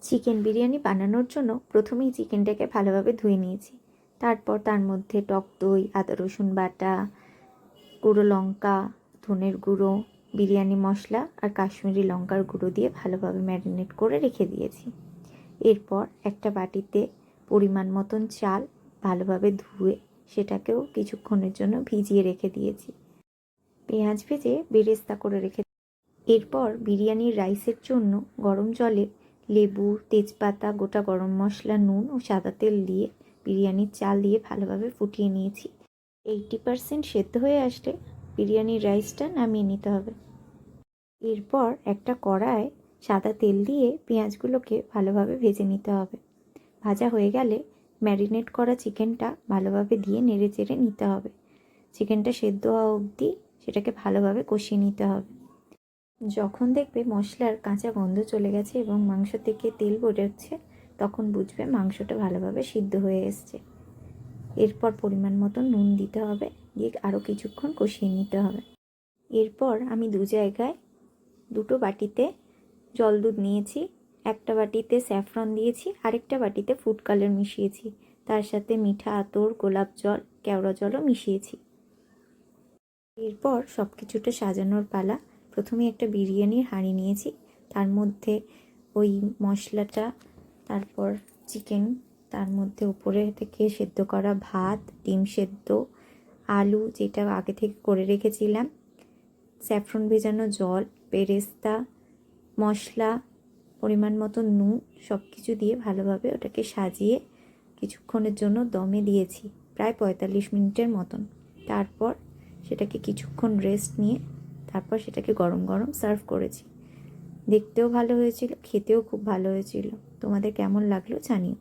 Chicken biryani বানানোর জন্য প্রথমেই চিকেনটাকে ভালোভাবে ধুয়ে নিয়েছি। তারপর তার মধ্যে টক দই, আদা রসুন বাটা, গুঁড়ো লঙ্কা, ধনের গুঁড়ো, বিরিয়ানি মশলা আর কাশ্মীরি লঙ্কার গুঁড়ো দিয়ে ভালোভাবে ম্যারিনেট করে রেখে দিয়েছি। এরপর একটা বাটিতে পরিমাণ মতন চাল ভালোভাবে ধুয়ে সেটাকেও কিছুক্ষণের জন্য ভিজিয়ে রেখে দিয়েছি। পেঁয়াজ ভেজে বেরেস্তা করে রেখে এরপর বিরিয়ানির রাইসের জন্য গরম জলে লেবু, তেজপাতা, গোটা গরম মশলা, নুন ও সাদা তেল দিয়ে বিরিয়ানির চাল দিয়ে ভালোভাবে ফুটিয়ে নিয়েছি। 80% সেদ্ধ হয়ে আসলে বিরিয়ানির রাইসটা নামিয়ে নিতে হবে। এরপর একটা কড়ায় সাদা তেল দিয়ে পেঁয়াজগুলোকে ভালোভাবে ভেজে নিতে হবে। ভাজা হয়ে গেলে ম্যারিনেট করা চিকেনটা ভালোভাবে দিয়ে নেড়ে চেড়ে নিতে হবে। চিকেনটা সেদ্ধ হওয়া অবধি সেটাকে ভালোভাবে কষিয়ে নিতে হবে। যখন দেখবে মশলার কাঁচা গন্ধ চলে গেছে এবং মাংস থেকে তেল বেরোচ্ছে, তখন বুঝবে মাংসটা ভালোভাবে সিদ্ধ হয়ে এসছে। এরপর পরিমাণ মতো নুন দিতে হবে, দিয়ে আরও কিছুক্ষণ কষিয়ে নিতে হবে। এরপর আমি দুটো বাটিতে জল দুধ নিয়েছি। একটা বাটিতে স্যাফরন দিয়েছি, আরেকটা বাটিতে ফুড কালার মিশিয়েছি। তার সাথে মিঠা আতর, গোলাপ জল, কেওড়া জলও মিশিয়েছি। এরপর সব কিছুটা সাজানোর পালা। প্রথমে একটা বিরিয়ানির হাঁড়ি নিয়েছি, তার মধ্যে ওই মশলাটা, তারপর চিকেন, তার মধ্যে উপরে থেকে সেদ্ধ করা ভাত, ডিম সেদ্ধ, আলু যেটা আগে থেকে করে রেখেছিলাম, স্যাফরন ভেজানো জল, বেরেস্তা, মশলা, পরিমাণ মতো নুন, সব কিছু দিয়ে ভালোভাবে ওটাকে সাজিয়ে কিছুক্ষণের জন্য দমে দিয়েছি, প্রায় 45 মিনিটের মতন। তারপর সেটাকে কিছুক্ষণ রেস্ট নিয়ে তারপর সেটাকে গরম গরম সার্ভ করেছি। দেখতেও ভালো হয়েছিল, খেতেও খুব ভালো হয়েছিল। তোমাদের কেমন লাগলো জানিও।